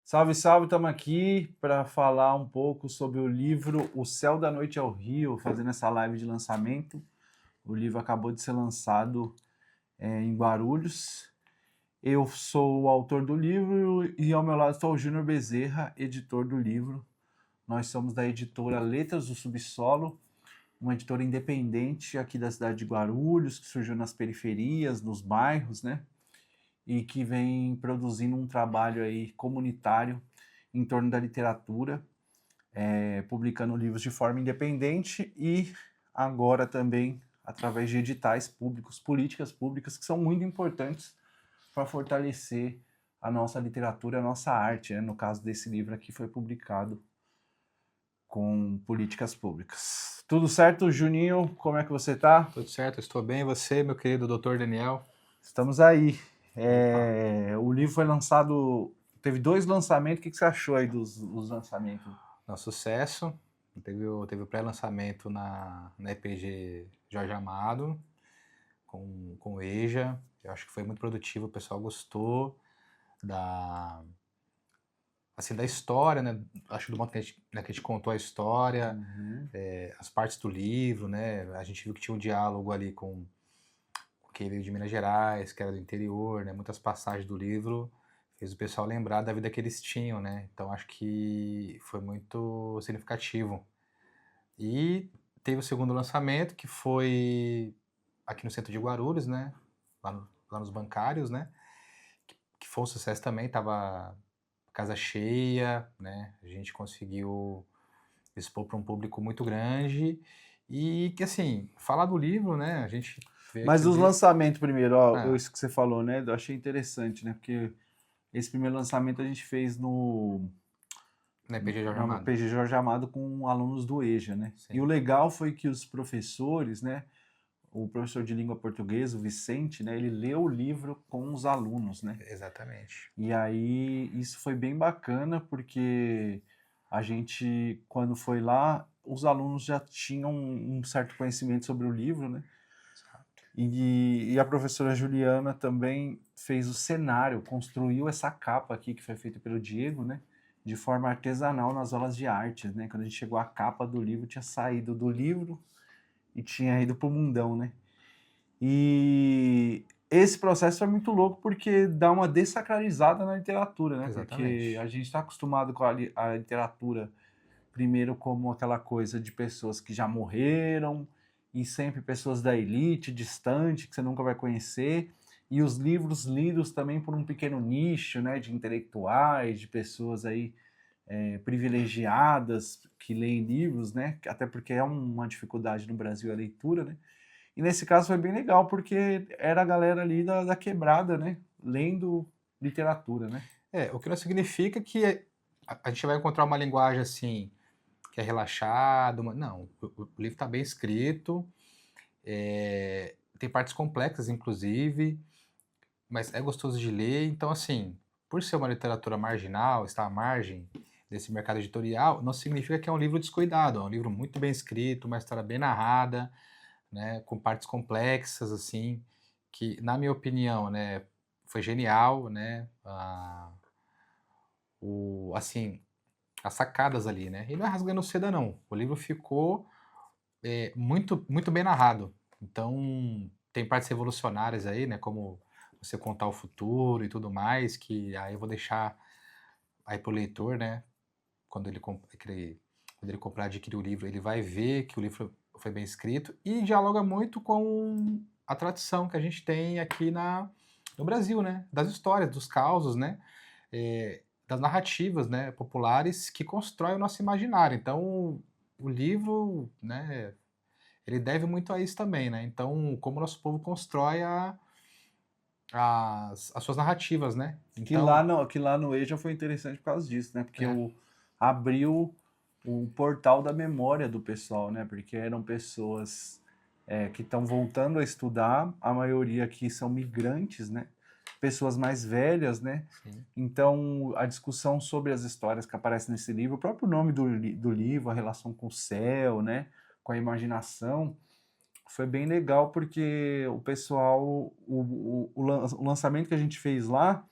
Salve, salve, estamos aqui para falar um pouco sobre o livro O Céu da Noite ao Rio, fazendo essa live de lançamento. O livro acabou de ser lançado em Guarulhos. Eu sou o autor do livro e ao meu lado está o Júnior Bezerra, editor do livro. Nós somos da editora Letras do Subsolo, uma editora independente aqui da cidade de Guarulhos, que surgiu nas periferias, nos bairros, né? E que vem produzindo um trabalho aí comunitário em torno da literatura, publicando livros de forma independente e agora também através de editais públicos, políticas públicas que são muito importantes para fortalecer a nossa literatura, a nossa arte, né? No caso desse livro aqui foi publicado com políticas públicas. Tudo certo, Juninho? Como é que você está? Tudo certo, estou bem. E você, meu querido Dr. Daniel? Estamos aí. O livro foi lançado, teve 2 lançamentos. O que você achou aí dos lançamentos? Sucesso. Teve o pré-lançamento na EPG Jorge Amado, com o EJA. Eu acho que foi muito produtivo, o pessoal gostou da história, né? Acho do modo que a gente contou a história, as partes do livro, né? A gente viu que tinha um diálogo ali com quem veio de Minas Gerais, que era do interior, né? Muitas passagens do livro fez o pessoal lembrar da vida que eles tinham, né? Então acho que foi muito significativo. E teve o segundo lançamento, que foi aqui no centro de Guarulhos, né? Lá nos bancários, né? Que foi um sucesso também, tava casa cheia, né? A gente conseguiu expor para um público muito grande e que, assim, falar do livro, né? A gente vê Mas aqui o os livro... lançamentos primeiro, ó, Ah, isso que você falou, né? Eu achei interessante, né? Porque esse primeiro lançamento a gente fez na EPG Jorge na Amado. PG Jorge Amado com alunos do EJA, né? E o Sim, legal foi que os professores, né? O professor de língua portuguesa, o Vicente, né? Ele leu o livro com os alunos, né? exatamente. E aí isso foi bem bacana porque a gente, quando foi lá, os alunos já tinham um certo conhecimento sobre o livro, né? E a professora Juliana também fez o cenário, construiu essa capa aqui que foi feita pelo Diego, né? De forma artesanal nas aulas de artes, né? Quando a gente chegou, a capa do livro tinha saído do livro e tinha ido pro mundão, né? E esse processo é muito louco porque dá uma dessacralizada na literatura, né? Porque Exatamente. a gente está acostumado com a literatura primeiro como aquela coisa de pessoas que já morreram e sempre pessoas da elite, distante, que você nunca vai conhecer, e os livros lidos também por um pequeno nicho, né, de intelectuais, de pessoas aí privilegiadas que leem livros, né, até porque é uma dificuldade no Brasil a leitura, né, e nesse caso foi bem legal porque era a galera ali da quebrada, né, lendo literatura, né. O que não significa que a gente vai encontrar uma linguagem assim, que é relaxada. Não, o livro está bem escrito, tem partes complexas, inclusive, mas é gostoso de ler. Então, assim, por ser uma literatura marginal, estar à margem desse mercado editorial, não significa que é um livro descuidado. É um livro muito bem escrito, uma história bem narrada, né, com partes complexas, assim, que, na minha opinião, né, foi genial, né, assim, as sacadas ali, né, e não é rasgando seda, não, o livro ficou muito, muito bem narrado. Então, tem partes revolucionárias aí, né, como você contar o futuro e tudo mais, que aí eu vou deixar aí pro leitor, né, quando quando ele comprar, adquirir o livro, ele vai ver que o livro foi bem escrito e dialoga muito com a tradição que a gente tem aqui no Brasil, né? Das histórias, dos causos, né? Das narrativas, né? Populares que constroem o nosso imaginário. Então, o livro, né? Ele deve muito a isso também, né? Então, como o nosso povo constrói as suas narrativas, né? Então, Que lá no EJA foi interessante por causa disso, né? Porque é, abriu o portal da memória do pessoal, né? Porque eram pessoas que estão voltando a estudar, a maioria aqui são migrantes, né? Pessoas mais velhas, né? sim. Então, a discussão sobre as histórias que aparecem nesse livro, o próprio nome do livro, a relação com o céu, né? Com a imaginação, foi bem legal porque o pessoal, o lançamento que a gente fez lá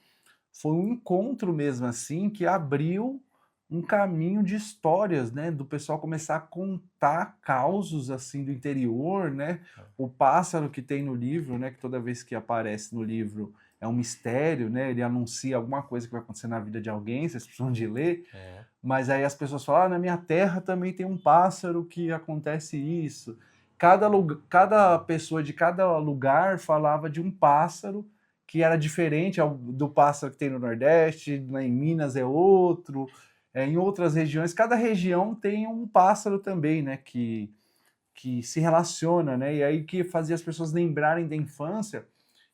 foi um encontro mesmo assim que abriu um caminho de histórias, né, do pessoal começar a contar causos assim do interior, né? O pássaro que tem no livro, né, que toda vez que aparece no livro é um mistério, né? Ele anuncia alguma coisa que vai acontecer na vida de alguém, vocês precisam de ler. É. Mas aí as pessoas falam, na minha terra também tem um pássaro que acontece isso. Cada pessoa de cada lugar falava de um pássaro que era diferente do pássaro que tem no Nordeste, em Minas é outro, em outras regiões. Cada região tem um pássaro também, né, que se relaciona, né, e aí que fazia as pessoas lembrarem da infância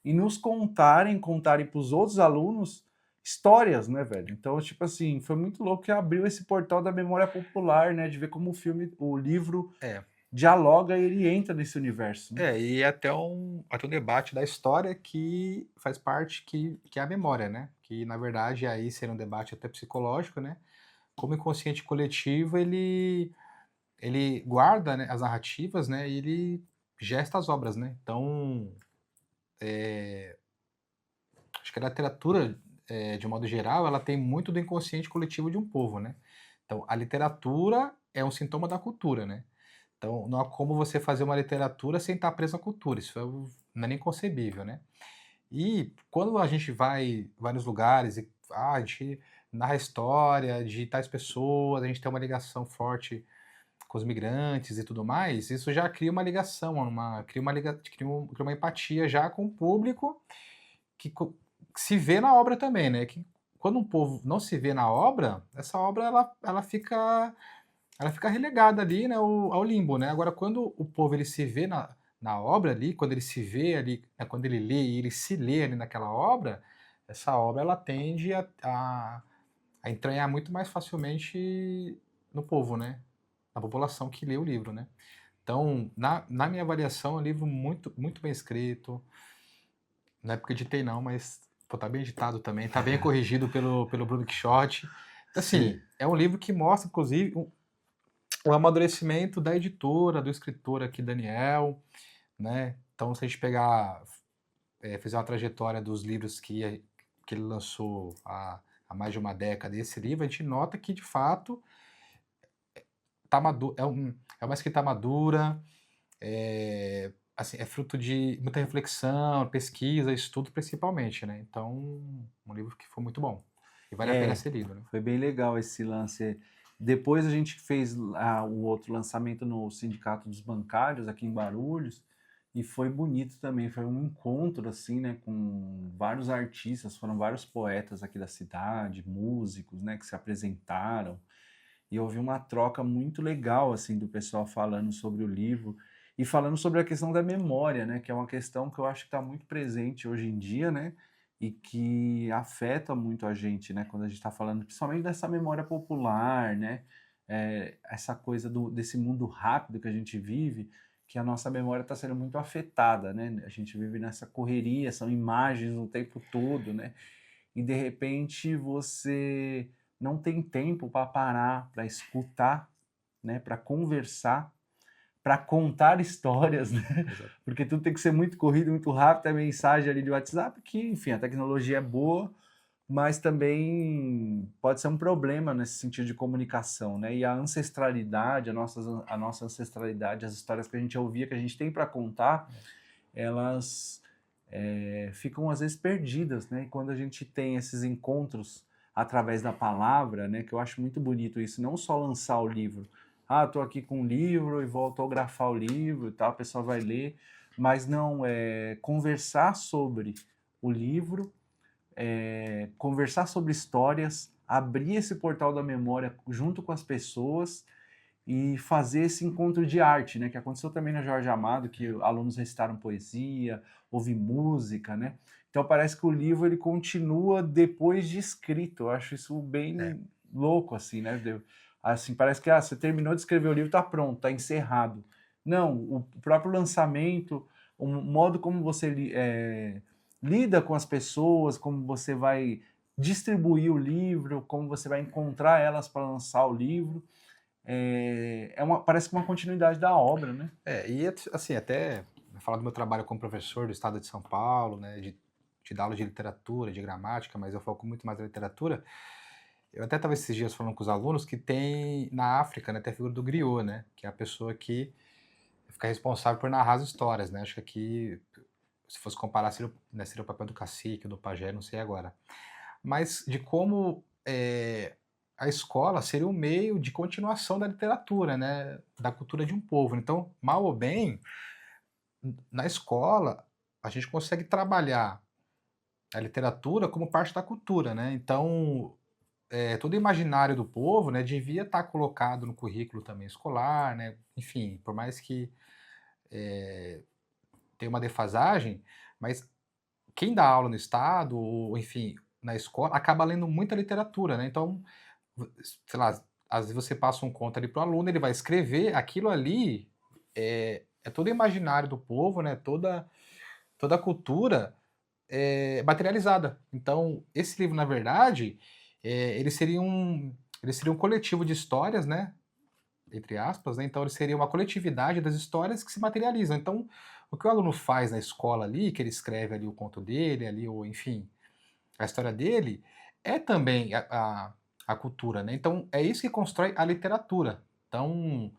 e nos contarem para os outros alunos histórias, né, velho? Então, tipo assim, foi muito louco que abriu esse portal da memória popular, né, de ver como o livro É. dialoga e ele entra nesse universo. Né? E até um debate da história que faz parte, que é a memória, né? Que, na verdade, aí seria um debate até psicológico, né? Como o inconsciente coletivo, ele guarda, né, as narrativas, né? E ele gesta as obras, né? Então, acho que a literatura, de modo geral, ela tem muito do inconsciente coletivo de um povo, né? Então, a literatura é um sintoma da cultura, né? Então, não há como você fazer uma literatura sem estar preso à cultura. Isso não é nem concebível, né? E quando a gente vai nos lugares e a gente narra a história de tais pessoas, a gente tem uma ligação forte com os migrantes e tudo mais, isso já cria uma ligação, cria uma empatia já com o público que se vê na obra também, né? Que quando um povo não se vê na obra, essa obra ela fica relegada ali, né, ao limbo, né? Agora, quando o povo ele se vê na obra ali, quando ele se vê ali, né, quando ele lê e ele se lê ali naquela obra, essa obra ela tende a entranhar muito mais facilmente no povo, né? Na população que lê o livro, né? Então, na minha avaliação, é um livro muito, muito bem escrito. Não é porque editei não, mas pô, tá bem editado também, tá bem corrigido pelo Bruno Quixote. Assim, Sim. é um livro que mostra, inclusive, o amadurecimento da editora, do escritor aqui, Daniel, né? Então, se a gente pegar, fizer uma trajetória dos livros que ele lançou há mais de uma década, esse livro, a gente nota que, de fato, tá maduro, é uma escrita madura, assim, é fruto de muita reflexão, pesquisa, estudo principalmente, né? Então, um livro que foi muito bom e vale a pena ser lido, né? Foi bem legal esse lance. Depois a gente fez o outro lançamento no Sindicato dos Bancários, aqui em Guarulhos, e foi bonito também. Foi um encontro, assim, né, com vários artistas, foram vários poetas aqui da cidade, músicos, né, que se apresentaram. E houve uma troca muito legal, assim, do pessoal falando sobre o livro e falando sobre a questão da memória, né, que é uma questão que eu acho que está muito presente hoje em dia, né, e que afeta muito a gente, né, quando a gente está falando principalmente dessa memória popular, né, essa coisa desse mundo rápido que a gente vive, que a nossa memória está sendo muito afetada, né, a gente vive nessa correria, são imagens o tempo todo, né, e de repente você não tem tempo para parar, para escutar, né, para conversar, para contar histórias, né? Exato. Porque tudo tem que ser muito corrido, muito rápido, a mensagem ali de WhatsApp, que, enfim, a tecnologia é boa, mas também pode ser um problema nesse sentido de comunicação, né? E a ancestralidade, a nossa ancestralidade, as histórias que a gente ouvia, que a gente tem para contar, elas ficam às vezes perdidas, né? E quando a gente tem esses encontros através da palavra, né? Que eu acho muito bonito isso, não só lançar o livro. Ah, estou aqui com um livro e vou autografar o livro e tal, a pessoa vai ler, mas não conversar sobre o livro, conversar sobre histórias, abrir esse portal da memória junto com as pessoas e fazer esse encontro de arte, né? Que aconteceu também na Jorge Amado, que alunos recitaram poesia, houve música, né? Então parece que o livro ele continua depois de escrito. Eu acho isso bem louco, assim, né? Assim, parece que você terminou de escrever o livro, tá pronto, tá encerrado. Não, o próprio lançamento, o modo como você lida com as pessoas, como você vai distribuir o livro, como você vai encontrar elas para lançar o livro parece que uma continuidade da obra, né? E assim, até falar do meu trabalho como professor do estado de São Paulo, né, de te dar aula de literatura, de gramática, mas eu foco muito mais na literatura. Eu até estava esses dias falando com os alunos que tem na África, né, tem a figura do griot, né, que é a pessoa que fica responsável por narrar as histórias, né? Acho que aqui, se fosse comparar, seria o papel do cacique, do pajé, não sei agora. Mas de como a escola seria um meio de continuação da literatura, né? Da cultura de um povo. Então, mal ou bem, na escola, a gente consegue trabalhar a literatura como parte da cultura, né? Então, todo o imaginário do povo, né, devia estar colocado no currículo também escolar, né? Enfim, por mais que tenha uma defasagem, mas quem dá aula no estado, ou enfim, na escola, acaba lendo muita literatura, né? Então, sei lá, às vezes você passa um conto ali pro aluno, ele vai escrever, aquilo ali é todo o imaginário do povo, né? Toda a cultura materializada. Então, esse livro, na verdade, ele seria um coletivo de histórias, né? Entre aspas, né? Então ele seria uma coletividade das histórias que se materializam. Então, o que o aluno faz na escola ali, que ele escreve ali o conto dele, ali, ou enfim, a história dele, é também a cultura, né? Então, é isso que constrói a literatura. Então,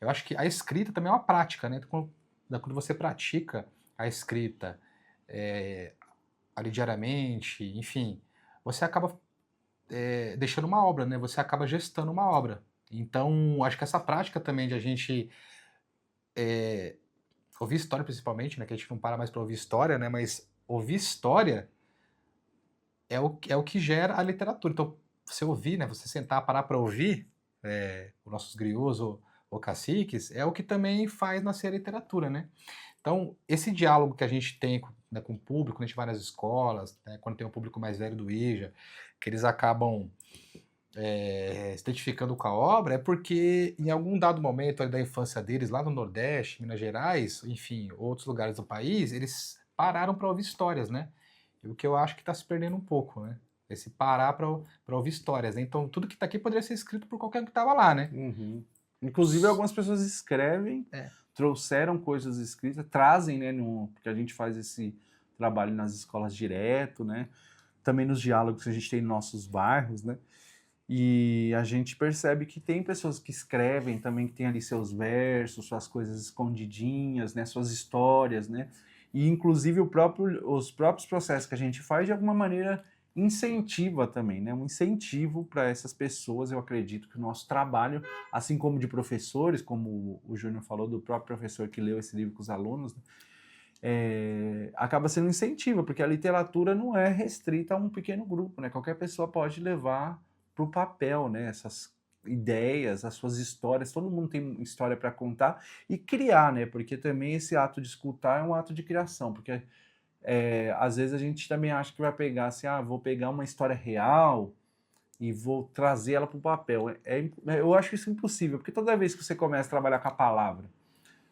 eu acho que a escrita também é uma prática, né? Quando você pratica a escrita ali diariamente, enfim, você acaba deixando uma obra, né? Você acaba gestando uma obra. Então, acho que essa prática também de a gente ouvir história principalmente, né? Que a gente não para mais para ouvir história, né? Mas ouvir história é o que gera a literatura. Então, você ouvir, né? Você sentar, parar para ouvir os nossos griots ou caciques, é o que também faz nascer a literatura, né? Então, esse diálogo que a gente tem né, com o público, quando a gente vai nas escolas, né, quando tem um público mais velho do IJA, que eles acabam se identificando com a obra, é porque em algum dado momento ali da infância deles, lá no Nordeste, Minas Gerais, enfim, outros lugares do país, eles pararam para ouvir histórias, né? E o que eu acho que está se perdendo um pouco, né? Esse parar para ouvir histórias, né? Então, tudo que está aqui poderia ser escrito por qualquer um que estava lá, né? Uhum. Inclusive, algumas pessoas escrevem, trouxeram coisas escritas, trazem, né? Porque a gente faz esse trabalho nas escolas direto, né? Também nos diálogos que a gente tem em nossos bairros, né? E a gente percebe que tem pessoas que escrevem também, que tem ali seus versos, suas coisas escondidinhas, né? Suas histórias, né? E, inclusive, os próprios processos que a gente faz, de alguma maneira, incentiva também, né? Um incentivo para essas pessoas. Eu acredito que o nosso trabalho, assim como de professores, como o Júnior falou, do próprio professor que leu esse livro com os alunos, né? Acaba sendo um incentivo, porque a literatura não é restrita a um pequeno grupo, né? Qualquer pessoa pode levar para o papel, né? Essas ideias, as suas histórias, todo mundo tem história para contar e criar, né? Porque também esse ato de escutar é um ato de criação, porque às vezes a gente também acha que vai pegar assim, vou pegar uma história real e vou trazer ela para o papel. Eu acho isso impossível, porque toda vez que você começa a trabalhar com a palavra,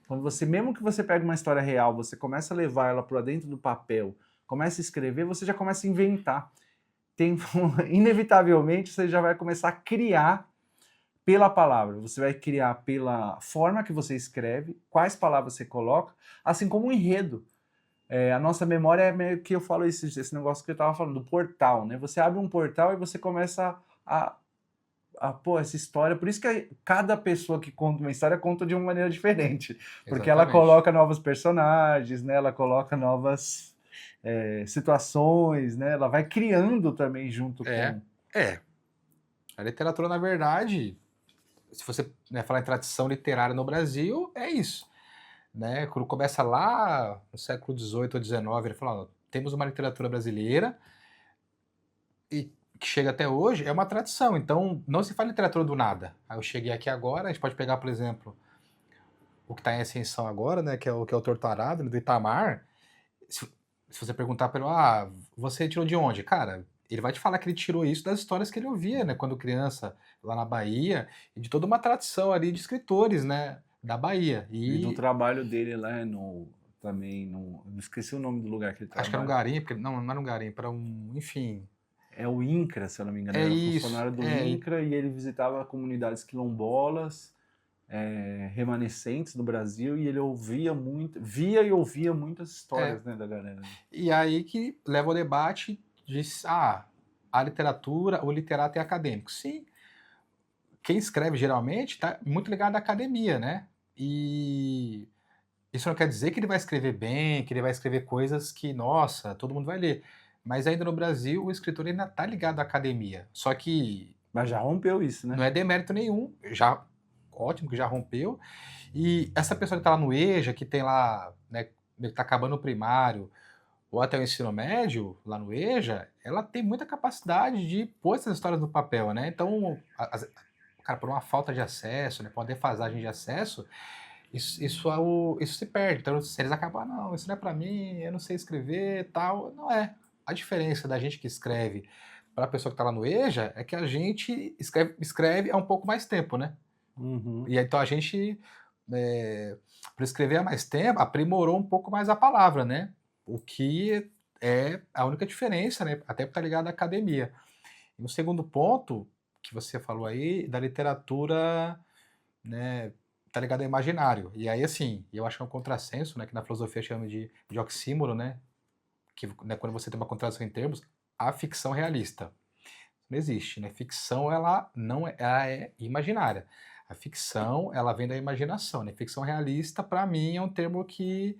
quando você, mesmo que você pegue uma história real, você começa a levar ela para dentro do papel, começa a escrever, você já começa a inventar. Inevitavelmente, você já vai começar a criar pela palavra. Você vai criar pela forma que você escreve, quais palavras você coloca, assim como um enredo. A nossa memória é meio que eu falo esse negócio que eu estava falando, do portal, né? Você abre um portal e você começa pô, essa história. Por isso que cada pessoa que conta uma história conta de uma maneira diferente. Porque ela coloca novos personagens, né? Ela coloca novas situações, né? Ela vai criando também junto com... A literatura, na verdade, se você falar em tradição literária no Brasil, é isso. Né? Quando começa lá no século XVIII ou XIX, ele fala, temos uma literatura brasileira e que chega até hoje, é uma tradição. Então, não se fala literatura do nada. Aí eu cheguei aqui agora, a gente pode pegar, por exemplo, o que está em ascensão agora, né, que é o Torturado, do Itamar. Se você perguntar para ele, você tirou de onde? Cara, ele vai te falar que ele tirou isso das histórias que ele ouvia, né, quando criança, lá na Bahia, e de toda uma tradição ali de escritores, né, da Bahia. E do trabalho dele lá também, não esqueci o nome do lugar que ele trabalha. Acho que era um garimpo, não era um garimpo, era enfim... É o INCRA, se eu não me engano, ele era funcionário do INCRA e ele visitava comunidades quilombolas remanescentes no Brasil, e ele via e ouvia muitas histórias, né, da galera. E aí que leva ao debate de, a literatura, o literato é acadêmico. Sim, quem escreve geralmente está muito ligado à academia, né? E isso não quer dizer que ele vai escrever bem, que ele vai escrever coisas que, nossa, todo mundo vai ler. Mas ainda no Brasil, o escritor ainda está ligado à academia. Só que Mas já rompeu isso, né? não é demérito nenhum, já ótimo que já rompeu. E essa pessoa que está lá no EJA, que tem lá, né, que está acabando o primário, ou até o ensino médio, lá no EJA, ela tem muita capacidade de pôr essas histórias no papel, né? Então, cara, por uma falta de acesso, né, por uma defasagem de acesso, isso se perde. Então, se eles acabam, não, isso não é para mim, eu não sei escrever, tal, não é. A diferença da gente que escreve para a pessoa que está lá no EJA é que a gente escreve há um pouco mais tempo, né? Uhum. E então a gente, para escrever há mais tempo, aprimorou um pouco mais a palavra, né? O que é a única diferença, né? Até porque está ligado à academia. E o segundo ponto que você falou aí, da literatura, né? Tá ligado ao imaginário. E aí, assim, eu acho que é um contrassenso, né? Que na filosofia chama de oxímoro, né? Que, né, quando você tem uma contradição em termos, a ficção realista. Não existe, né? Ficção, ela não é, ela é imaginária. A ficção, ela vem da imaginação, né? Ficção realista, para mim, é um termo que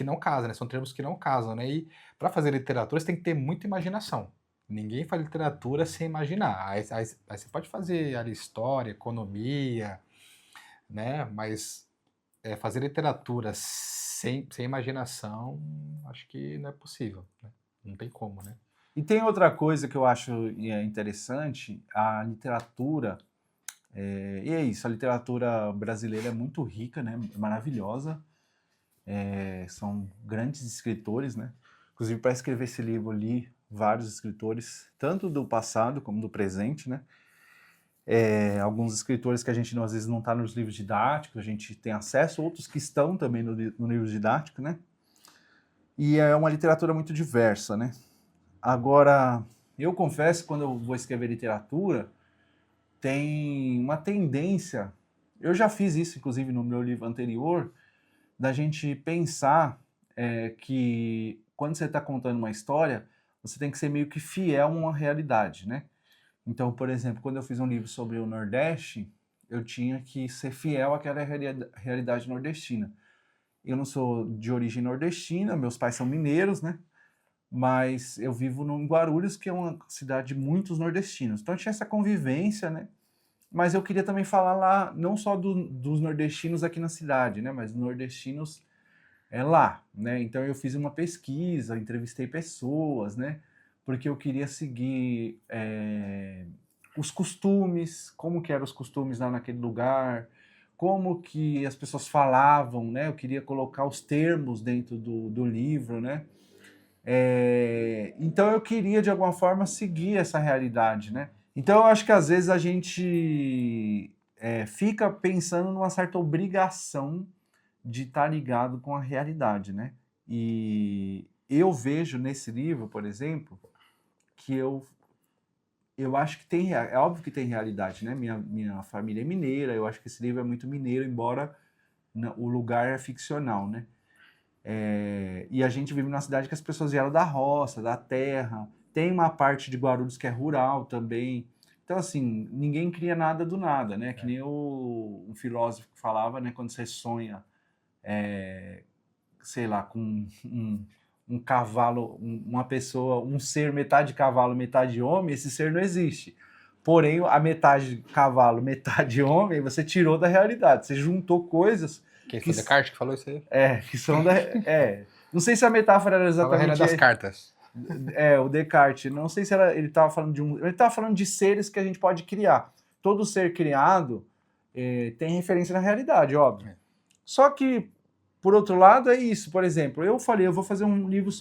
não casa, né? São termos que não casam, né? E para fazer literatura, você tem que ter muita imaginação. Ninguém faz literatura sem imaginar. Aí você pode fazer ali, história, economia, né? Mas fazer literatura sem imaginação, acho que não é possível, né? Não tem como, né? E tem outra coisa que eu acho interessante, a literatura, e é isso, a literatura brasileira é muito rica, né? Maravilhosa. São grandes escritores, né? Inclusive, para escrever esse livro, eu li vários escritores, tanto do passado como do presente, né? Alguns escritores que a gente às vezes não está nos livros didáticos, a gente tem acesso, outros que estão também no livro didático, né? E é uma literatura muito diversa, né? Agora, eu confesso que quando eu vou escrever literatura, tem uma tendência, eu já fiz isso inclusive no meu livro anterior, da gente pensar que quando você está contando uma história, você tem que ser meio que fiel a uma realidade, né? Então, por exemplo, quando eu fiz um livro sobre o Nordeste, eu tinha que ser fiel àquela realidade nordestina. Eu não sou de origem nordestina, meus pais são mineiros, né? Mas eu vivo em Guarulhos, que é uma cidade de muitos nordestinos. Então tinha essa convivência, né? Mas eu queria também falar lá, não só dos nordestinos aqui na cidade, né? Mas dos nordestinos lá, né? Então eu fiz uma pesquisa, entrevistei pessoas, né? Porque eu queria seguir os costumes, como que eram os costumes lá naquele lugar, como que as pessoas falavam, né? Eu queria colocar os termos dentro do livro, né? Então eu queria, de alguma forma, seguir essa realidade, né? Então eu acho que às vezes a gente fica pensando numa certa obrigação de estar ligado com a realidade, né? E eu vejo nesse livro, por exemplo, que eu acho que tem, é óbvio que tem realidade, né? Minha família é mineira, eu acho que esse livro é muito mineiro, embora o lugar é ficcional, né? E a gente vive numa cidade que as pessoas vieram da roça, da terra, tem uma parte de Guarulhos que é rural também. Então, assim, ninguém cria nada do nada, né? Que nem um filósofo que falava, né? Quando você sonha, sei lá, com um cavalo, uma pessoa, um ser metade cavalo, metade homem, esse ser não existe. Porém, a metade cavalo, metade homem, você tirou da realidade. Você juntou coisas... Quem foi Descartes que falou isso aí? Que são da... Não sei se a metáfora era exatamente... Fala a regra das cartas. O Descartes. Não sei se ele estava falando de ele estava falando de seres que a gente pode criar. Todo ser criado tem referência na realidade, óbvio. Só que, por outro lado, é isso. Por exemplo, eu falei, eu vou fazer um livro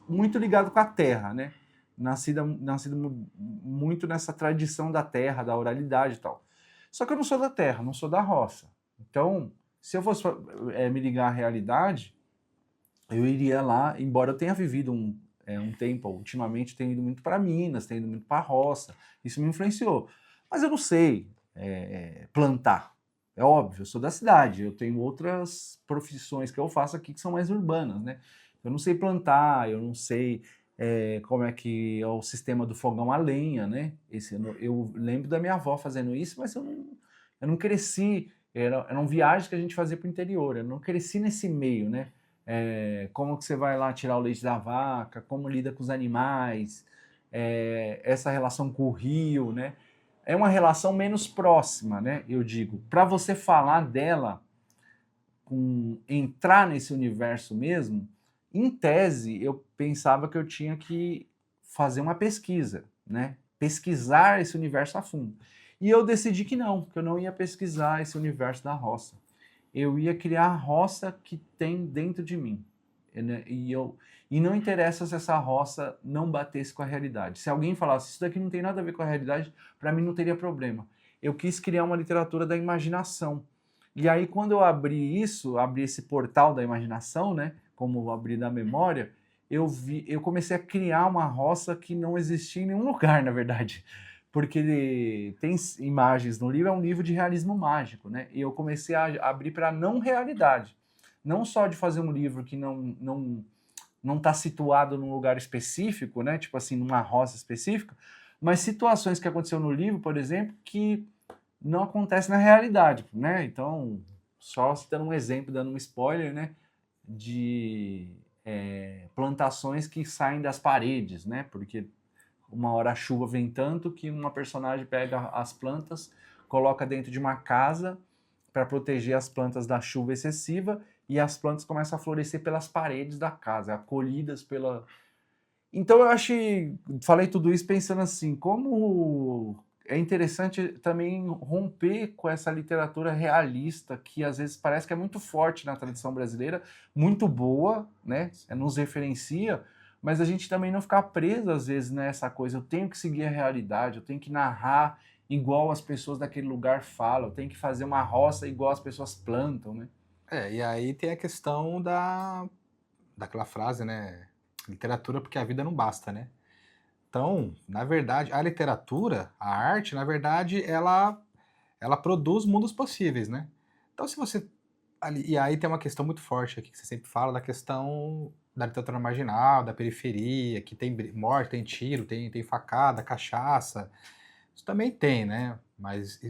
muito ligado com a terra, né? Nascido muito nessa tradição da terra, da oralidade e tal. Só que eu não sou da terra, não sou da roça. Então, se eu fosse me ligar à realidade, eu iria lá, embora eu tenha vivido um tempo, ultimamente tenho ido muito para Minas, tenho ido muito para a roça, isso me influenciou. Mas eu não sei, plantar. É óbvio, eu sou da cidade, eu tenho outras profissões que eu faço aqui que são mais urbanas, né? Eu não sei plantar, eu não sei como é que é o sistema do fogão a lenha, né? Eu lembro da minha avó fazendo isso, mas eu não cresci, eram viagens que a gente fazia para o interior, eu não cresci nesse meio, né? Como que você vai lá tirar o leite da vaca, como lida com os animais, essa relação com o rio, né? É uma relação menos próxima, né? Eu digo, para você falar dela, entrar nesse universo mesmo, em tese eu pensava que eu tinha que fazer uma pesquisa, né? Pesquisar esse universo a fundo. E eu decidi que eu não ia pesquisar esse universo da roça. Eu ia criar a roça que tem dentro de mim. Né? E não interessa se essa roça não batesse com a realidade. Se alguém falasse, isso daqui não tem nada a ver com a realidade, para mim não teria problema. Eu quis criar uma literatura da imaginação. E aí, quando eu abri esse portal da imaginação, né, como eu abri da memória, eu comecei a criar uma roça que não existia em nenhum lugar, na verdade. Porque tem imagens no livro, é um livro de realismo mágico, né? E eu comecei a abrir para a não realidade. Não só de fazer um livro que não está situado num lugar específico, né? Tipo assim, numa roça específica, mas situações que aconteceu no livro, por exemplo, que não acontecem na realidade, né? Então, só citando um exemplo, dando um spoiler, né? De plantações que saem das paredes, né? Porque uma hora a chuva vem tanto que uma personagem pega as plantas, coloca dentro de uma casa para proteger as plantas da chuva excessiva e as plantas começam a florescer pelas paredes da casa, acolhidas pela. Então eu falei tudo isso pensando assim, como é interessante também romper com essa literatura realista que às vezes parece que é muito forte na tradição brasileira, muito boa, né? Nos referencia, mas a gente também não ficar preso às vezes nessa coisa, eu tenho que seguir a realidade, eu tenho que narrar igual as pessoas daquele lugar falam, eu tenho que fazer uma roça igual as pessoas plantam, né? E aí tem a questão daquela frase, né? Literatura porque a vida não basta, né? Então, na verdade, a literatura, a arte, na verdade, ela produz mundos possíveis, né? Então, se você. E aí tem uma questão muito forte aqui que você sempre fala da questão da literatura marginal, da periferia, que tem morte, tem tiro, tem facada, cachaça. Isso também tem, né? Mas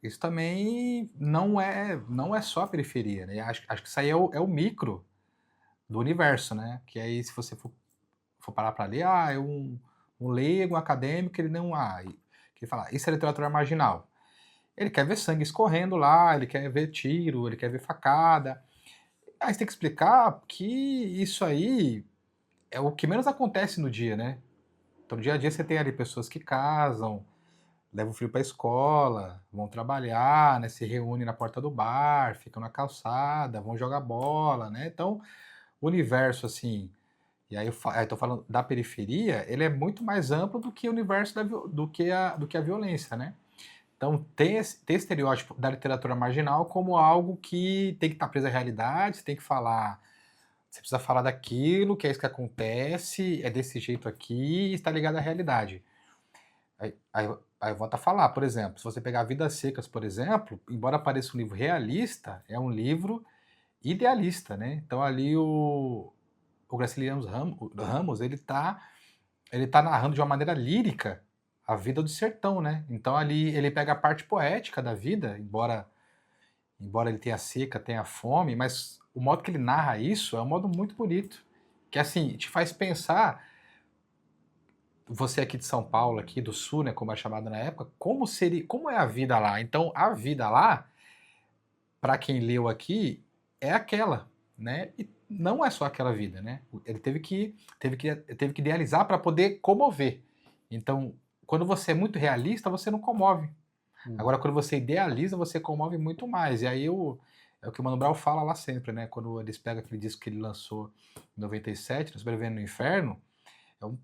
isso também não é só a periferia, né? Acho que isso aí é o micro do universo, né? Que aí, se você for parar para ler, é um leigo, um acadêmico, ele não. Que ele fala, isso é literatura marginal. Ele quer ver sangue escorrendo lá, ele quer ver tiro, ele quer ver facada. Aí você tem que explicar que isso aí é o que menos acontece no dia, né? Então, no dia a dia você tem ali pessoas que casam, levam o filho para a escola, vão trabalhar, né? Se reúnem na porta do bar, ficam na calçada, vão jogar bola, né? Então, o universo, assim, e aí eu tô falando da periferia, ele é muito mais amplo do que o universo do que a violência, né? Então tem esse estereótipo da literatura marginal como algo que tem que estar preso à realidade, você tem que falar, você precisa falar daquilo, que é isso que acontece, é desse jeito aqui, e está ligado à realidade. Aí eu volto a falar, por exemplo, se você pegar Vidas Secas, por exemplo, embora pareça um livro realista, é um livro idealista, né? Então ali o Graciliano Ramos, ele tá narrando de uma maneira lírica a vida do sertão, né? Então ali ele pega a parte poética da vida, embora ele tenha seca, tenha fome, mas o modo que ele narra isso é um modo muito bonito, que assim, te faz pensar, você aqui de São Paulo, aqui do Sul, né, como é chamado na época, como é a vida lá? Então a vida lá, para quem leu aqui, é aquela, né? E não é só aquela vida, né? Ele teve que idealizar para poder comover. Então, quando você é muito realista, você não comove. Agora, quando você idealiza, você comove muito mais. E aí é o que o Mano Brown fala lá sempre, né? Quando eles pegam aquele disco que ele lançou em 97, Sobrevivendo no Inferno,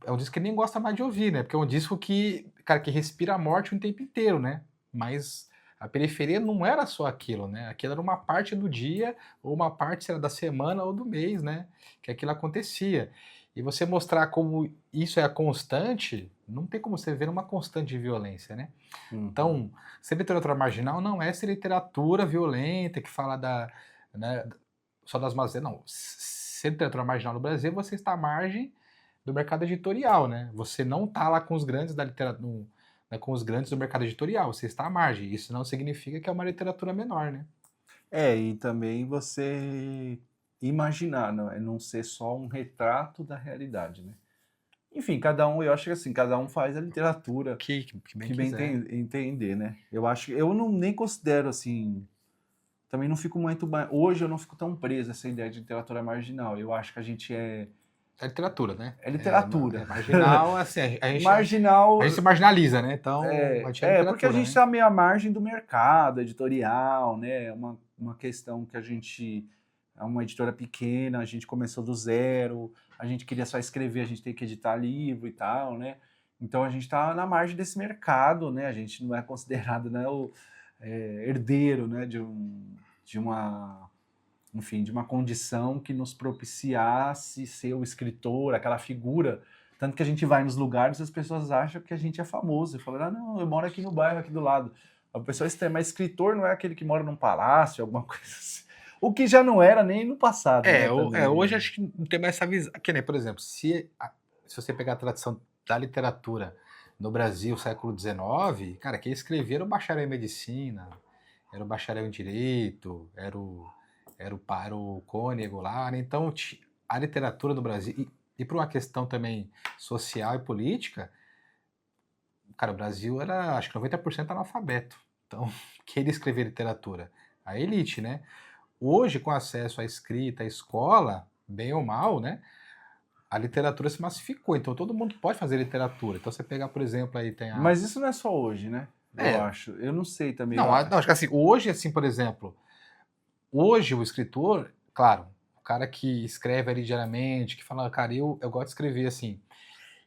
é um disco que ele nem gosta mais de ouvir, né? Porque é um disco que, cara, que respira a morte o tempo inteiro, né? Mas a periferia não era só aquilo, né? Aquilo era uma parte do dia, ou uma parte, sei lá, da semana ou do mês, né? Que aquilo acontecia. E você mostrar como isso é a constante, não tem como você ver uma constante de violência, né? Uhum. Então, ser literatura marginal não é ser literatura violenta, que fala né, só das mazelas. Não, ser literatura marginal no Brasil, você está à margem do mercado editorial, né? Você não está lá com os grandes da literatura, né, com os grandes do mercado editorial, você está à margem. Isso não significa que é uma literatura menor, né? E também você imaginar, não ser só um retrato da realidade, né? Enfim, eu acho que assim, cada um faz a literatura Que bem que bem quiser. entender, né? Eu não nem considero assim, também não fico muito, hoje eu não fico tão preso a essa ideia de literatura marginal. Eu acho que a gente É literatura, né? é literatura. É marginal, assim, a Marginal gente se marginaliza, né? Então, a gente é porque a literatura, gente né? está meio à margem do mercado editorial, né? Uma questão que a gente é uma editora pequena, a gente começou do zero, a gente queria só escrever, a gente tem que editar livro e tal, né? Então a gente está na margem desse mercado, né? A gente não é considerado, né, herdeiro, né, de uma, enfim, de uma condição que nos propiciasse ser o escritor, aquela figura. Tanto que a gente vai nos lugares e as pessoas acham que a gente é famoso. E falam, não, eu moro aqui no bairro, aqui do lado. A pessoa estranha, mas escritor não é aquele que mora num palácio, alguma coisa assim. O que já não era nem no passado, né, também. Hoje acho que não tem mais essa visão. Que nem, por exemplo, se você pegar a tradição da literatura no Brasil, século XIX, cara, quem escrevia era o bacharel em medicina, era o bacharel em direito, era o cônego lá, né? Então a literatura no Brasil, e por uma questão também social e política, cara, o Brasil era, acho que 90% analfabeto. Então, quem escrevia literatura? A elite, né? Hoje, com acesso à escrita, à escola, bem ou mal, né? A literatura se massificou, então todo mundo pode fazer literatura. Então você pegar, por exemplo, aí tem Mas isso não é só hoje, né? Eu É, acho. Eu não sei também. não, acho que assim, hoje, assim, por exemplo, hoje o escritor, claro, o cara que escreve ali diariamente, que fala, cara, eu gosto de escrever, assim,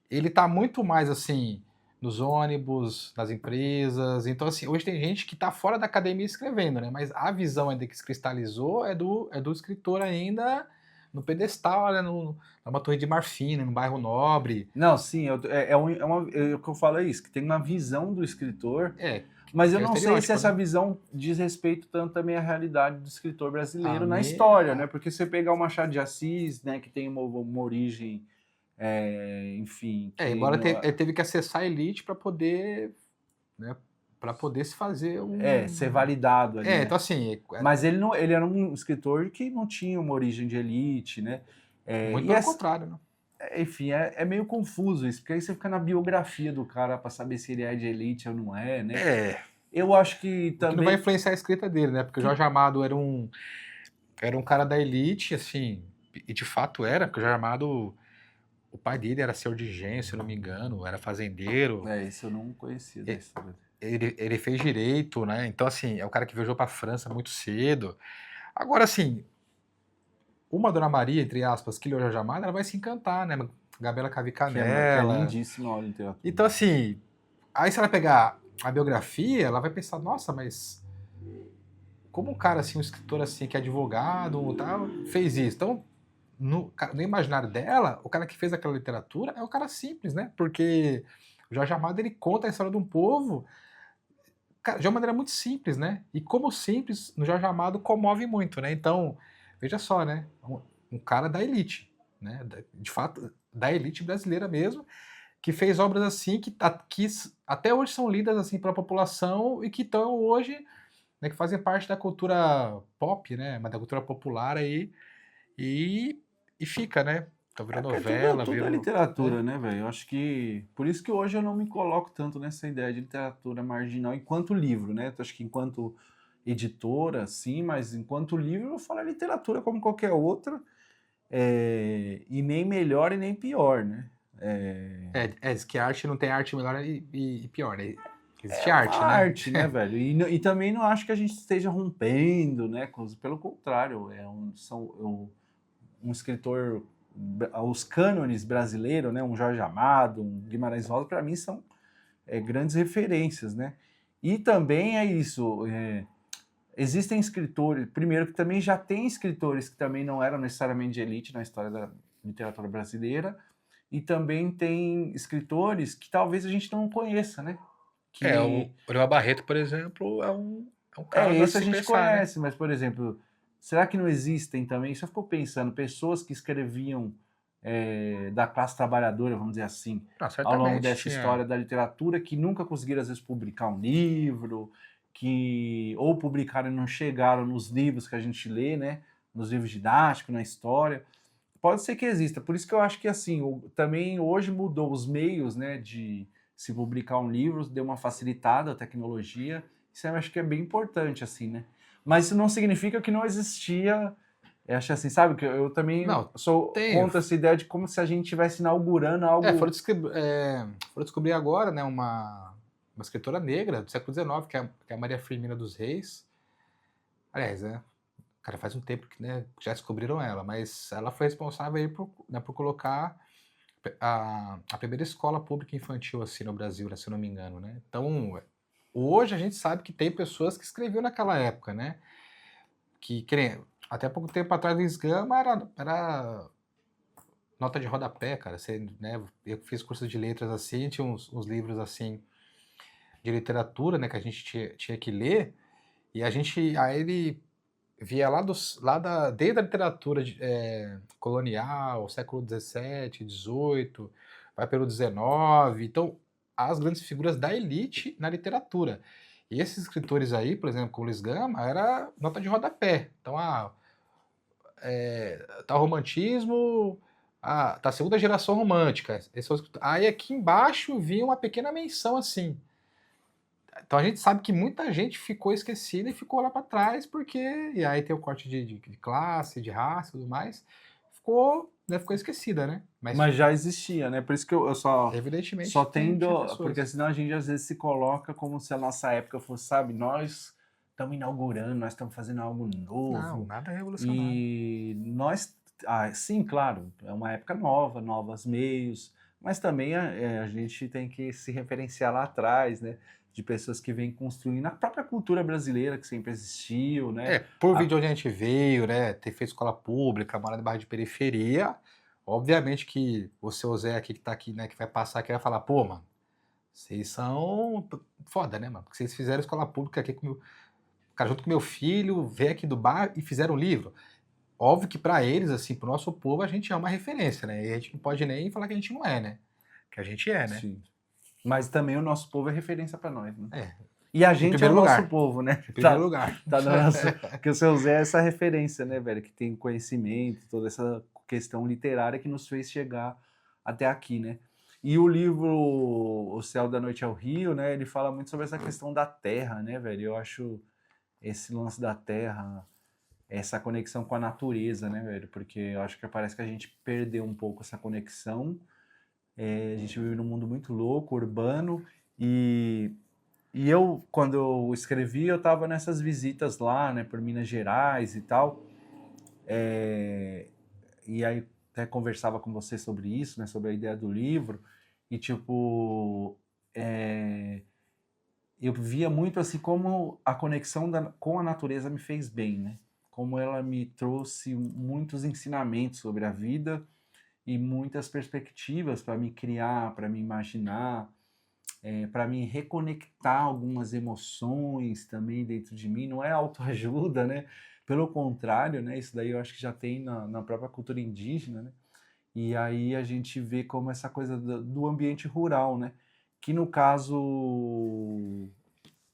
ele tá muito mais, assim, nos ônibus, nas empresas, então, assim, hoje tem gente que tá fora da academia escrevendo, né, mas a visão ainda que se cristalizou é do escritor ainda no pedestal, né, numa torre de marfim, né, no bairro nobre. Não, sim, o que eu falo é isso, que tem uma visão do escritor, mas Que eu é o não sei se estereótipo, essa né? visão diz respeito tanto também à realidade do escritor brasileiro na Me... história, né? Porque você pegar o Machado de Assis, né, que tem uma origem, enfim, que embora não, ele teve que acessar a elite para poder, né, para poder se fazer ser validado ali, né? então assim, Mas ele era um escritor que não tinha uma origem de elite, né? muito E pelo contrário, né? enfim, é meio confuso isso, porque aí você fica na biografia do cara para saber se ele é de elite ou não é, né? Eu acho que O que não vai também. influenciar a escrita dele, né? Porque o Jorge Amado era um cara da elite, assim, e de fato era, porque o Jorge Amado, o pai dele era senhor de engenho, se eu não me engano, era fazendeiro. Isso eu não conhecia da história. Ele fez direito, né? Então, assim, é o cara que viajou pra França muito cedo. Agora, assim, uma Dona Maria, entre aspas, que leu Jorge Amado, ela vai se encantar, né? Gabriela Que é Cavicanella. lindíssima a literatura. Então, assim, aí se ela pegar a biografia, ela vai pensar, nossa, mas como um cara assim, um escritor assim, que é advogado, tal, fez isso? Então, no imaginário dela, o cara que fez aquela literatura é o cara simples, né? Porque o Jorge Amado, ele conta a história de um povo, cara, de uma maneira muito simples, né? E como simples, no Jorge Amado comove muito, né? Então, veja só, né? Um cara da elite, né? De fato, da elite brasileira mesmo, que fez obras assim que até hoje são lidas assim pela população e que estão hoje, né, que fazem parte da cultura pop, né, mas da cultura popular aí e fica, né? Então virou Porque novela, tudo é virou, literatura, né, velho? Eu acho que. Por isso que hoje eu não me coloco tanto nessa ideia de literatura marginal enquanto livro, né? Eu acho que enquanto editora, sim, mas enquanto livro eu falo literatura como qualquer outra, e nem melhor e nem pior, né? diz que a arte não tem arte melhor e pior, né? Existe É uma arte, né? arte, né, velho? E também não acho que a gente esteja rompendo, né? Pelo contrário, um escritor, os cânones brasileiros, né? Um Jorge Amado, um Guimarães Rosa, para mim são grandes referências, né? E também é isso. Existem escritores, primeiro que também já tem escritores que também não eram necessariamente de elite na história literatura brasileira, e também tem escritores que talvez a gente não conheça, né? O Que Lima Barreto, por exemplo, é um caso a esse a se gente pensar, né? conhece, mas, por exemplo, será que não existem também? Só ficou pensando, pessoas que escreviam da classe trabalhadora, vamos dizer assim, Não, ao longo certamente dessa tinha. história da literatura, que nunca conseguiram, às vezes, publicar um livro, que ou publicaram e não chegaram nos livros que a gente lê, né? Nos livros didáticos, na história. Pode ser que exista, por isso que eu acho que assim, também hoje mudou os meios, né, de se publicar um livro, deu uma facilitada a tecnologia, isso eu acho que é bem importante, assim, né? Mas isso não significa que não existia, eu acho assim, sabe, que eu também Não, sou tem. contra essa ideia de como se a gente estivesse inaugurando algo... Foram descobrir agora, né, uma escritora negra do século XIX, que é a Maria Firmina dos Reis. Aliás, né, cara, faz um tempo que, né, já descobriram ela, mas ela foi responsável aí por colocar a primeira escola pública infantil assim no Brasil, né, se eu não me engano, né? Então, hoje a gente sabe que tem pessoas que escreviam naquela época, né? Que nem, até pouco tempo atrás o Gama era nota de rodapé, cara. Você, né, eu fiz curso de letras assim, tinha uns livros assim de literatura, né, que a gente tinha que ler, e aí ele via desde a literatura colonial, século XVII, XVIII, vai pelo XIX, então as grandes figuras da elite na literatura. E esses escritores aí, por exemplo, como Luiz Gama, era nota de rodapé. Então, tá o romantismo, tá a segunda geração romântica. Aí aqui embaixo vinha uma pequena menção assim. Então a gente sabe que muita gente ficou esquecida e ficou lá para trás, porque. E aí tem o corte de classe, de raça e tudo mais. Ficou esquecida, né? Mas Mas já existia, né? Por isso que eu só evidentemente tinha tendo. Porque pessoas. senão a gente às vezes se coloca como se a nossa época fosse, sabe, nós estamos inaugurando, nós estamos fazendo algo Não, novo. nada revolucionário. E nós. Sim, claro, é uma época nova, novos meios, mas também a gente tem que se referenciar lá atrás, né? De pessoas que vêm construindo a própria cultura brasileira que sempre existiu, né? Por vir A- de onde a gente veio, né? Ter feito escola pública, morar em bairro de periferia. Obviamente que o seu Zé aqui que tá aqui, né? Que vai passar aqui vai falar, pô, mano, vocês são foda, né, mano? Porque vocês fizeram escola pública aqui cara, junto com meu filho, veio aqui do bar e fizeram um livro. Óbvio que para eles, assim, pro nosso povo, a gente é uma referência, né? E a gente não pode nem falar que a gente não é, né? Que a gente é, né? sim. Mas também o nosso povo é referência para nós, né? É, E a em gente é o primeiro nosso lugar. povo, né? Em primeiro lugar. Tá no nosso... Porque o seu Zé é essa referência, né, velho? Que tem conhecimento, toda essa questão literária que nos fez chegar até aqui, né? E o livro O Céu da Noite ao Rio, né? Ele fala muito sobre essa questão da terra, né, velho? Eu acho esse lance da terra, essa conexão com a natureza, né, velho? Porque eu acho que parece que a gente perdeu um pouco essa conexão. A gente vive num mundo muito louco, urbano, e eu, quando eu escrevi, eu estava nessas visitas lá, né, por Minas Gerais e tal. E aí até conversava com você sobre isso, né, sobre a ideia do livro. E tipo, eu via muito assim como a conexão com a natureza me fez bem, né? Como ela me trouxe muitos ensinamentos sobre a vida e muitas perspectivas para me criar, para me imaginar, para me reconectar algumas emoções também dentro de mim. Não é autoajuda, né? Pelo contrário, né? Isso daí eu acho que já tem na própria cultura indígena, né? E aí a gente vê como essa coisa do ambiente rural, né? Que no caso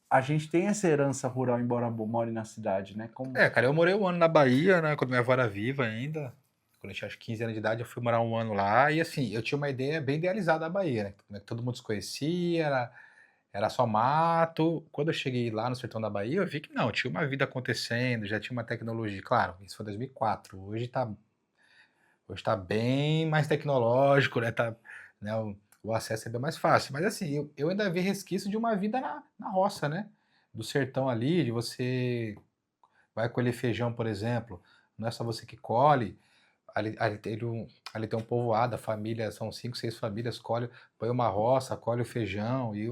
a gente tem essa herança rural, embora more na cidade, né? Como... Cara, eu morei um ano na Bahia, né? Quando minha avó era viva ainda. Quando eu tinha acho, 15 anos de idade, eu fui morar um ano lá. E assim, eu tinha uma ideia bem idealizada da Bahia, né? Todo mundo se conhecia, era só mato. Quando eu cheguei lá no sertão da Bahia, eu vi que não, tinha uma vida acontecendo, já tinha uma tecnologia. Claro, isso foi em 2004. Hoje tá bem mais tecnológico, né? Né, o acesso é bem mais fácil. Mas assim, eu ainda vi resquício de uma vida na roça, né? Do sertão ali, de você vai colher feijão, por exemplo. Não é só você que colhe. Ali tem um povoado, a família, são 5, 6 famílias, põe uma roça, colhe o feijão. E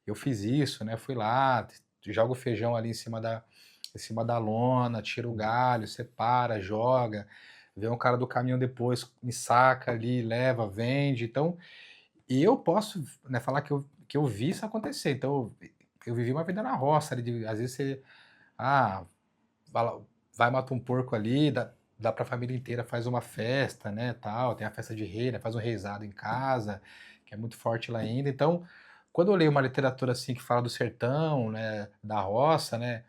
eu fiz isso, né? Fui lá, joga o feijão ali em cima da lona, tira o galho, separa, joga. vem um cara do caminhão depois, me saca ali, leva, vende. Então, e eu posso, né, falar que eu vi isso acontecer. Então, eu vivi uma vida na roça, ali, às vezes você, ah, vai, lá, vai mata um porco ali, dá pra família inteira, faz uma festa, né, tal, tem a festa de rei, né, faz um reisado em casa, que é muito forte lá ainda. Então, quando eu leio uma literatura assim que fala do sertão, né, da roça, né,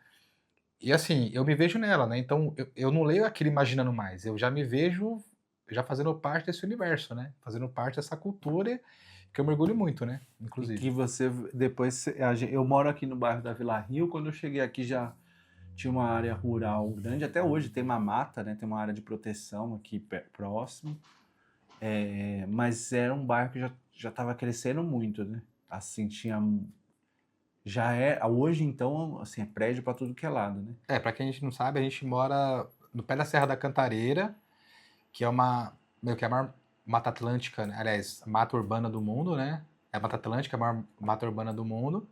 e assim, eu me vejo nela, né, então eu não leio aquilo imaginando mais, eu já me vejo já fazendo parte desse universo, né, fazendo parte dessa cultura que eu mergulho muito, né, E inclusive. que você depois. Eu moro aqui no bairro da Vila Rio, quando eu cheguei aqui já tinha uma área rural grande, até hoje tem uma mata, né? Tem uma área de proteção aqui próximo. Mas era um bairro que já estava crescendo muito, né? Assim, tinha. Já é. Hoje, então, assim, é prédio para tudo que é lado, né? Pra quem a gente não sabe, a gente mora no pé da Serra da Cantareira, que é meio que a maior mata atlântica, né? Aliás, mata urbana do mundo, né? É a Mata Atlântica, a maior mata urbana do mundo.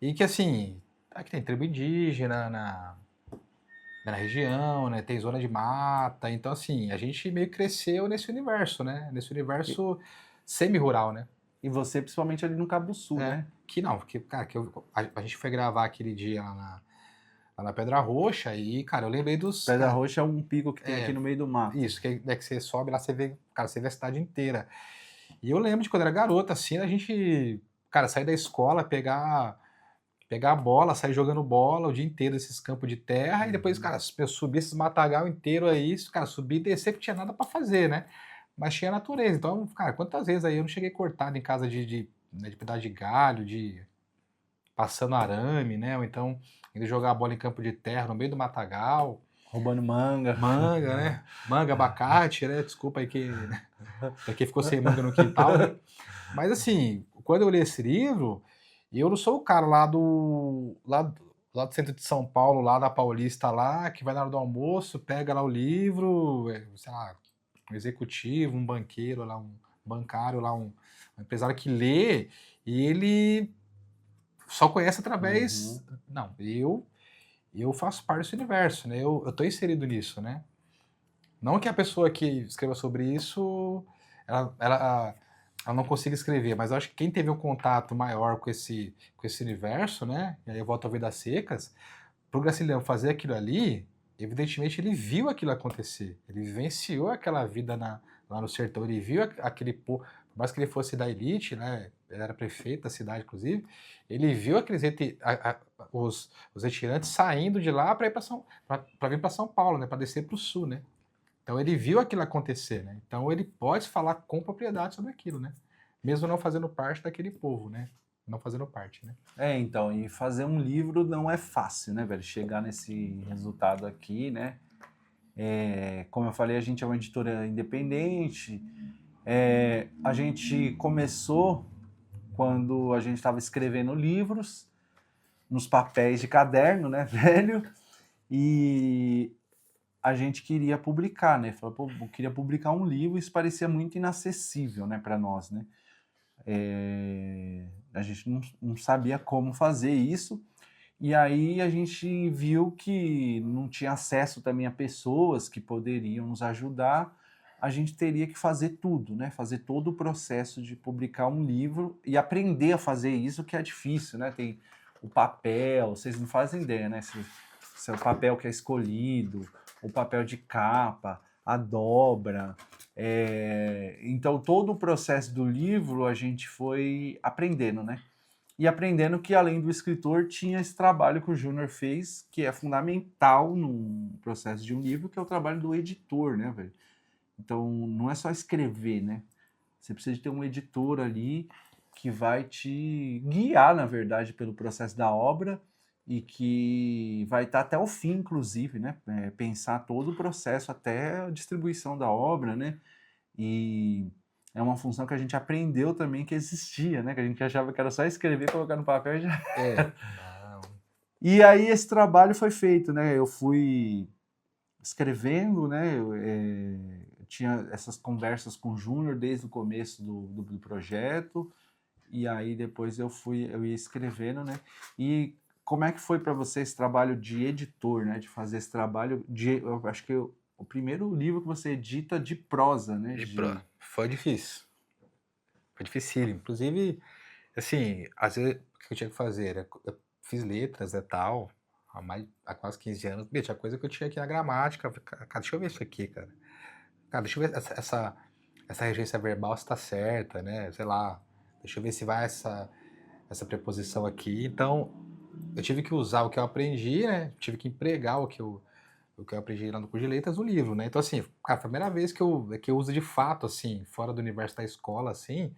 E que, assim, aqui tem tribo indígena na região, né? Tem zona de mata. Então, assim, a gente meio que cresceu nesse universo, né? Nesse E, universo semi-rural, né? e você, principalmente ali no Cabo Sul, É, né? que não, porque, cara, a gente foi gravar aquele dia lá na Pedra Roxa e, cara, eu lembrei dos, Pedra cara, Roxa é um pico que tem aqui no meio do mato. isso, que é que você sobe lá, você vê, cara, você vê a cidade inteira. E eu lembro de quando era garota, assim, a gente, cara, sair da escola, pegar a bola, sair jogando bola o dia inteiro nesses campos de terra, e depois, Uhum. cara, eu subir esses matagal inteiro aí, cara, subir e descer, porque tinha nada pra fazer, né? Mas tinha natureza. Então, cara, quantas vezes aí eu não cheguei cortado em casa né, de pedaço de galho, de passando arame, né? Ou então indo jogar a bola em campo de terra, no meio do matagal. Roubando manga. Manga, né? Manga, abacate, né? Desculpa aí pra quem ficou sem manga no quintal, né? Mas assim, quando eu li esse livro, eu não sou o cara lá do centro de São Paulo, lá da Paulista, lá, que vai na hora do almoço, pega lá o livro, sei lá, um executivo, um banqueiro lá, um bancário lá, um empresário que lê e ele só conhece através. Uhum. Não, eu faço parte desse universo, né? Eu tô inserido nisso, né? Não que a pessoa que escreva sobre isso, ela não consiga escrever, mas eu acho que quem teve um contato maior com esse universo, né? E aí eu volto a Vidas Secas, pro Graciliano fazer aquilo ali, evidentemente ele viu aquilo acontecer, ele vivenciou aquela vida lá no sertão, ele viu aquele povo, por mais que ele fosse da elite, né? Ele era prefeito da cidade, inclusive, ele viu aqueles os retirantes saindo de lá para ir para vir para São Paulo, né? Para descer para o sul, né? Então ele viu aquilo acontecer, né? Então ele pode falar com propriedade sobre aquilo, né? Mesmo não fazendo parte daquele povo, né? Não fazendo parte, né? Então, e fazer um livro não é fácil, né, velho? Chegar nesse resultado aqui, né? Como eu falei, a gente é uma editora independente. A gente começou quando a gente estava escrevendo livros, nos papéis de caderno, né, velho? E a gente queria publicar, né? Falou, pô, eu queria publicar um livro, isso parecia muito inacessível, né, para nós, né? A gente não sabia como fazer isso. E aí a gente viu que não tinha acesso também a pessoas que poderiam nos ajudar. A gente teria que fazer tudo, né? Fazer todo o processo de publicar um livro e aprender a fazer isso, que é difícil, né? Tem o papel, vocês não fazem ideia, né? Se é o papel que é escolhido, o papel de capa, a dobra. Então todo o processo do livro a gente foi aprendendo, né? E aprendendo que, além do escritor, tinha esse trabalho que o Júnior fez, que é fundamental no processo de um livro, que é o trabalho do editor, né, velho? Então, não é só escrever, né? Você precisa de ter um editor ali que vai te guiar, na verdade, pelo processo da obra e que vai estar até o fim, inclusive, né? Pensar todo o processo até a distribuição da obra, né? E é uma função que a gente aprendeu também que existia, né? Que a gente achava que era só escrever, colocar no papel e já. Não. E aí esse trabalho foi feito, né? Eu fui escrevendo, né? Eu tinha essas conversas com o Júnior desde o começo do projeto, e aí depois eu ia escrevendo, né? E como é que foi para você esse trabalho de editor, né? De fazer esse trabalho de, eu acho que o primeiro livro que você edita de prosa, né? Foi difícil. Foi dificílimo. Inclusive, assim, às vezes, o que eu tinha que fazer? Eu fiz letras e tal, há quase 15 anos. Bia, tinha coisa que eu tinha aqui na gramática. Cara, deixa eu ver isso aqui, cara. Cara, deixa eu ver essa regência verbal se tá certa, né? Sei lá. Deixa eu ver se vai essa preposição aqui. Então, eu tive que usar o que eu aprendi, né? Tive que empregar o que eu aprendi lá no curso de letras no livro, né? Então, assim, cara, foi a primeira vez que eu uso de fato, assim, fora do universo da escola, assim,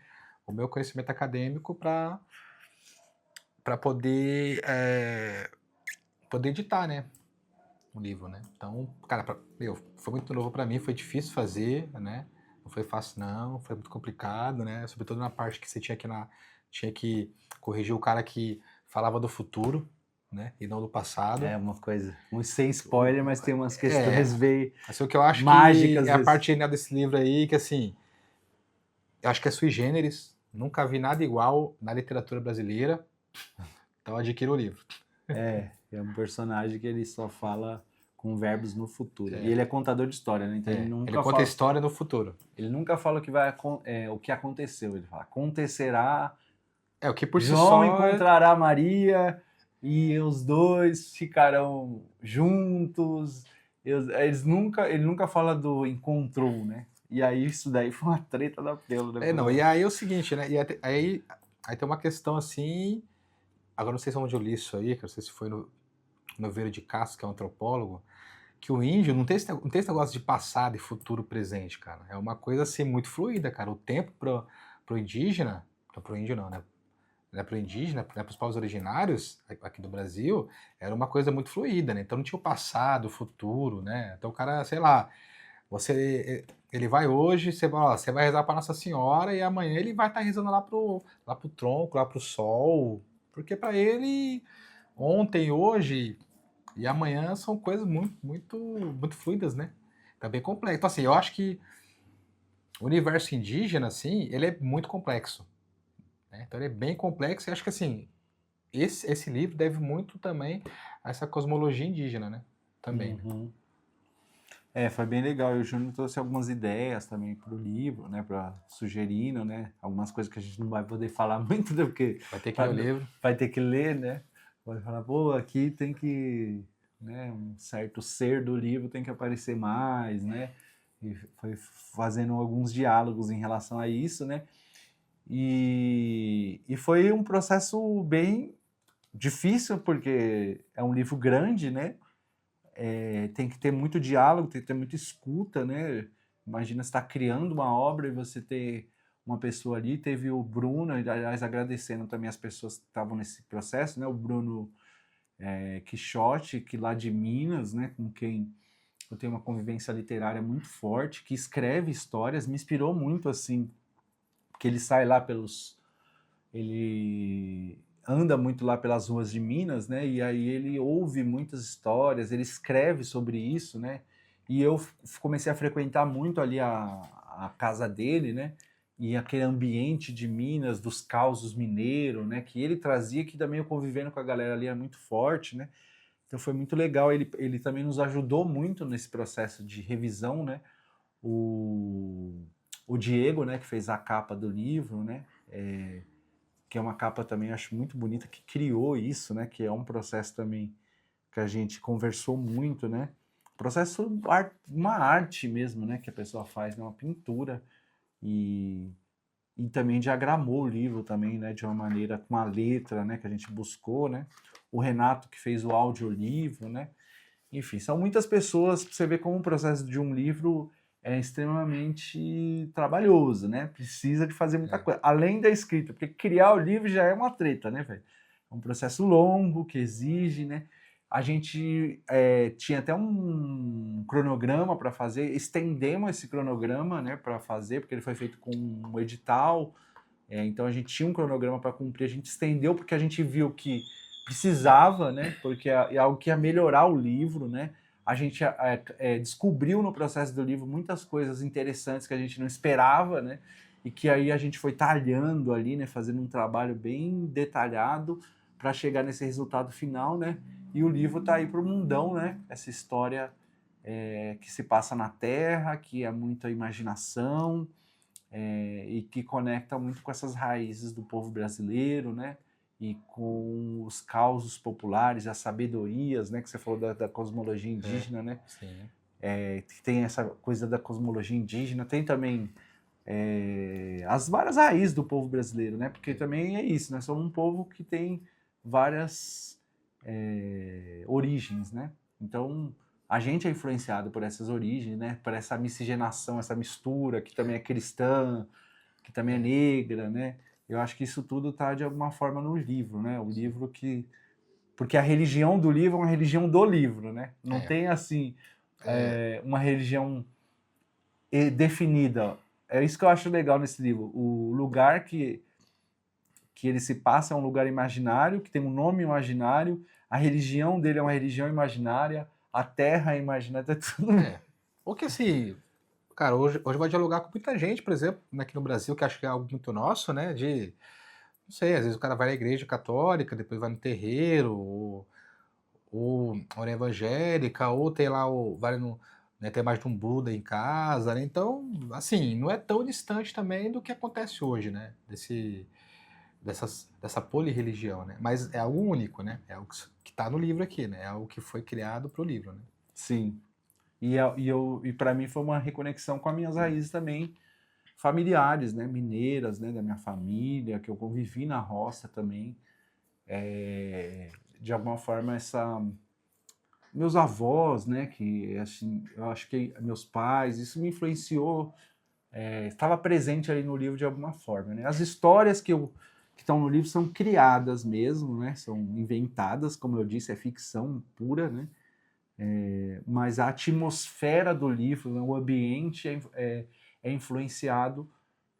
o meu conhecimento acadêmico para poder editar, né? Um livro, né? Então, cara, foi muito novo para mim, foi difícil fazer, né? Não foi fácil, não, foi muito complicado, né? Sobretudo na parte que você tinha que corrigir o cara que falava do futuro, né? E não do passado. É uma coisa, sem spoiler, mas tem umas questões bem assim, o que eu acho mágicas. que é a parte genial desse livro aí, que assim, eu acho que é sui generis, nunca vi nada igual na literatura brasileira, então adquira o livro. É um personagem que ele só fala com verbos no futuro. E ele é contador de história, né? Então ele conta a história no futuro. Ele nunca fala o que aconteceu. Ele fala, acontecerá. O que por si João só encontrará Maria e os dois ficarão juntos. Ele nunca fala do encontrou, né? E aí isso daí foi uma treta da pelo, né? E aí é o seguinte, né? Aí tem uma questão assim. Agora não sei se é onde eu li isso aí, que não sei se foi no Vieira de Castro, que é um antropólogo, que o índio não tem esse negócio de passado e futuro presente, cara. É uma coisa assim muito fluida, cara. O tempo pro indígena, pro índio não, né? Pro indígena, para os povos originários aqui do Brasil, era uma coisa muito fluida, né? Então não tinha o passado, o futuro, né? Então o cara, sei lá, ele vai hoje, você vai rezar para Nossa Senhora e amanhã ele vai estar rezando lá pro tronco, lá pro sol, porque para ele ontem, hoje e amanhã são coisas muito, muito, muito fluidas, né? Tá bem complexo. Então assim, eu acho que o universo indígena, assim, ele é muito complexo. Né? Então ele é bem complexo e acho que assim, esse livro deve muito também a essa cosmologia indígena, né? Também. Uhum. Foi bem legal. E o Júnior trouxe algumas ideias também para o livro, né? Sugerindo, né? Algumas coisas que a gente não vai poder falar muito, né? Porque vai ter que ler o livro. Vai ter que ler, né? Vai falar, pô, aqui tem que, né? Um certo ser do livro tem que aparecer mais, né? E foi fazendo alguns diálogos em relação a isso, né? E foi um processo bem difícil, porque é um livro grande, né? Tem que ter muito diálogo, tem que ter muita escuta, né? Imagina você estar criando uma obra e você ter uma pessoa ali. Teve o Bruno, aliás, agradecendo também as pessoas que estavam nesse processo, né? O Bruno Quixote, que lá de Minas, né? Com quem eu tenho uma convivência literária muito forte, que escreve histórias, me inspirou muito, assim, porque ele sai lá ele anda muito lá pelas ruas de Minas, né? E aí ele ouve muitas histórias, ele escreve sobre isso, né? E eu comecei a frequentar muito ali a casa dele, né? E aquele ambiente de Minas, dos causos mineiros, né? Que ele trazia, que também eu convivendo com a galera ali é muito forte, né? Então foi muito legal. Ele também nos ajudou muito nesse processo de revisão, né? O Diego, né? Que fez a capa do livro, né? Que é uma capa também, acho muito bonita, que criou isso, né? Que é um processo também que a gente conversou muito, né? Processo, uma arte mesmo, né? Que a pessoa faz, né? Uma pintura. E também diagramou o livro também, né? De uma maneira, com a letra, né? Que a gente buscou, né? O Renato que fez o audiolivro, né? Enfim, são muitas pessoas, pra você ver como o processo de um livro é extremamente trabalhoso, né? Precisa de fazer muita coisa, além da escrita, porque criar o livro já é uma treta, né, velho? É um processo longo, que exige, né? A gente tinha até um cronograma para fazer, estendemos esse cronograma, né, para fazer, porque ele foi feito com um edital, então a gente tinha um cronograma para cumprir, a gente estendeu porque a gente viu que precisava, né, porque é algo que ia melhorar o livro, né? A gente descobriu no processo do livro muitas coisas interessantes que a gente não esperava, né? E que aí a gente foi talhando ali, né? Fazendo um trabalho bem detalhado para chegar nesse resultado final, né? E o livro tá aí pro mundão, né? Essa história que se passa na Terra, que é muita imaginação, e que conecta muito com essas raízes do povo brasileiro, né? E com os causos populares, as sabedorias, né? Que você falou da cosmologia indígena, né? Sim. Tem essa coisa da cosmologia indígena, tem também as várias raízes do povo brasileiro, né? Porque também é isso, nós somos um povo que tem várias origens, né? Então, a gente é influenciado por essas origens, né? Por essa miscigenação, essa mistura, que também é cristã, que também é negra, né? Eu acho que isso tudo está de alguma forma no livro, né? O livro que... Porque a religião do livro é uma religião do livro, né? Não tem, assim, uma religião definida. É isso que eu acho legal nesse livro. O lugar que ele se passa é um lugar imaginário, que tem um nome imaginário, a religião dele é uma religião imaginária, a terra é imaginária, tudo. Porque assim, cara, hoje vai dialogar com muita gente, por exemplo, aqui no Brasil, que acho que é algo muito nosso, né? Não sei, às vezes o cara vai à igreja católica, depois vai no terreiro, ou na evangélica, ou tem lá, vai no, né, tem mais de um Buda em casa, né? Então, assim, não é tão distante também do que acontece hoje, né? Dessa polirreligião, né? Mas é algo único, né? É algo que está no livro aqui, né? É algo que foi criado para o livro, né? Sim. E para mim foi uma reconexão com as minhas raízes também familiares, né? Mineiras, né? Da minha família, que eu convivi na roça também. De alguma forma, meus avós, né? Que assim, eu acho que meus pais, isso me influenciou. Estava presente ali no livro de alguma forma, né? As histórias que estão no livro são criadas mesmo, né? São inventadas, como eu disse, é ficção pura, né? Mas a atmosfera do livro, né? O ambiente é influenciado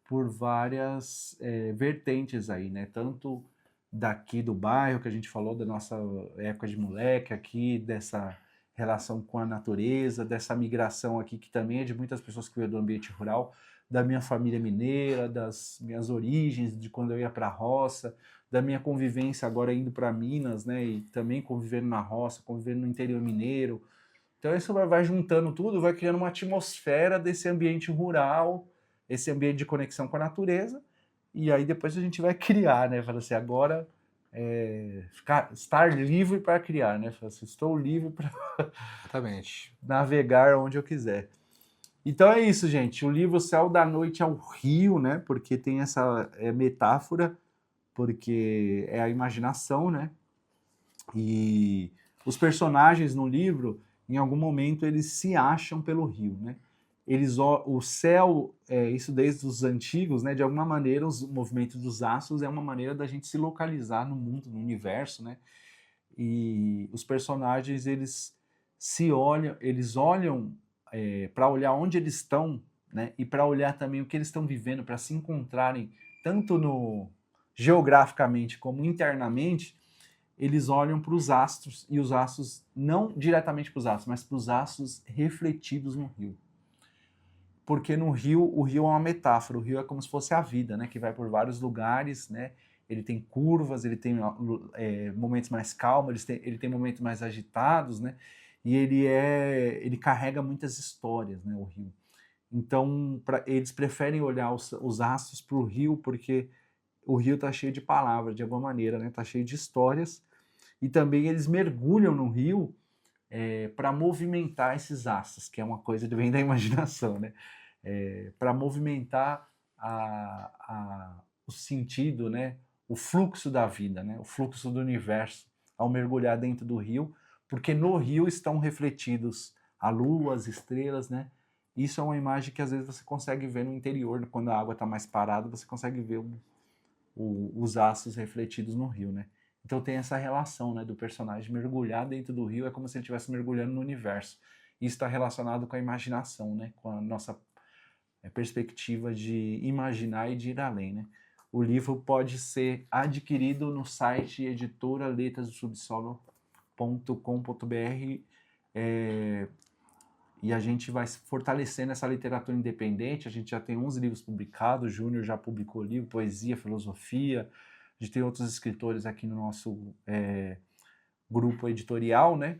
por várias vertentes aí, né? Tanto daqui do bairro, que a gente falou, da nossa época de moleque aqui, dessa relação com a natureza, dessa migração aqui, que também é de muitas pessoas que veio do ambiente rural, da minha família mineira, das minhas origens, de quando eu ia para a roça, da minha convivência agora indo para Minas, né, e também convivendo na roça, convivendo no interior mineiro. Então isso vai juntando tudo, vai criando uma atmosfera desse ambiente rural, esse ambiente de conexão com a natureza, e aí depois a gente vai criar, né? Fala assim, agora estar livre para criar, né? Fala assim, estou livre para Exatamente. navegar onde eu quiser. Então é isso, gente. O livro Céu da Noite é o Rio, né? Porque tem essa metáfora, porque é a imaginação, né? E os personagens no livro, em algum momento, eles se acham pelo rio, né? O céu, isso desde os antigos, né? De alguma maneira, os movimentos dos astros é uma maneira da gente se localizar no mundo, no universo, né? E os personagens, eles olham para olhar onde eles estão, né? E para olhar também o que eles estão vivendo, para se encontrarem tanto no geograficamente como internamente. Eles olham para os astros, e os astros, não diretamente para os astros, mas para os astros refletidos no rio. Porque no rio, o rio é uma metáfora, o rio é como se fosse a vida, né? Que vai por vários lugares, né? Ele tem curvas, ele tem momentos mais calmos, ele tem momentos mais agitados, né? E ele carrega muitas histórias, né? O rio. Então, eles preferem olhar os astros para o rio, porque o rio está cheio de palavras, de alguma maneira, né? Está cheio de histórias. E também eles mergulham no rio para movimentar esses astros, que é uma coisa que vem da imaginação, né? Para movimentar o sentido, né? O fluxo da vida, né? O fluxo do universo, ao mergulhar dentro do rio, porque no rio estão refletidos a lua, as estrelas, né? Isso é uma imagem que às vezes você consegue ver no interior, quando a água está mais parada, você consegue ver os astros refletidos no rio, né? Então tem essa relação, né, do personagem mergulhar dentro do rio, é como se ele estivesse mergulhando no universo. Isso está relacionado com a imaginação, né, com a nossa perspectiva de imaginar e de ir além, né? O livro pode ser adquirido no site editoraletrasdosubsolo.com.br e a gente vai fortalecendo essa literatura independente. A gente já tem 11 livros publicados, o Júnior já publicou livro, poesia, filosofia. A gente tem outros escritores aqui no nosso grupo editorial, né?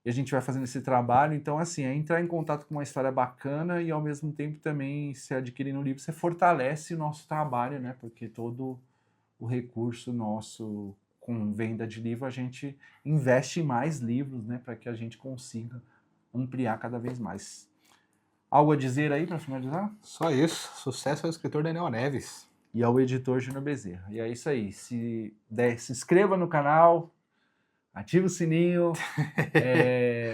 E a gente vai fazendo esse trabalho. Então, assim, é entrar em contato com uma história bacana e, ao mesmo tempo, também, se adquirindo o livro, você fortalece o nosso trabalho, né? Porque todo o recurso nosso com venda de livro, a gente investe em mais livros, né? Para que a gente consiga ampliar cada vez mais. Algo a dizer aí para finalizar? Só isso. Sucesso ao escritor Daniel Neves. E ao editor Júnior Bezerra. E é isso aí. Se inscreva no canal, ative o sininho.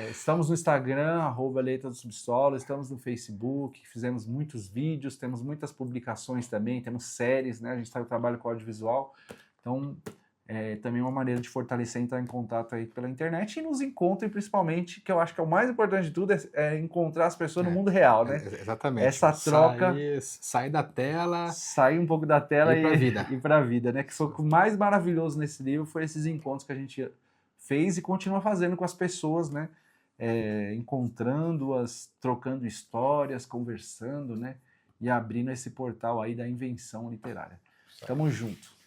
Estamos no Instagram, @Letra do Subsolo. Estamos no Facebook. Fizemos muitos vídeos, temos muitas publicações também, temos séries, né? A gente trabalha com audiovisual. Então, também é uma maneira de fortalecer, entrar em contato aí pela internet e nos encontrem, principalmente, que eu acho que é o mais importante de tudo, é encontrar as pessoas no mundo real, né? Exatamente. Essa troca. Sair da tela. Sair um pouco da tela e ir pra vida, né? Que foi o mais maravilhoso nesse livro, foi esses encontros que a gente fez e continua fazendo com as pessoas, né? Encontrando-as, trocando histórias, conversando, né? E abrindo esse portal aí da invenção literária. Tamo junto.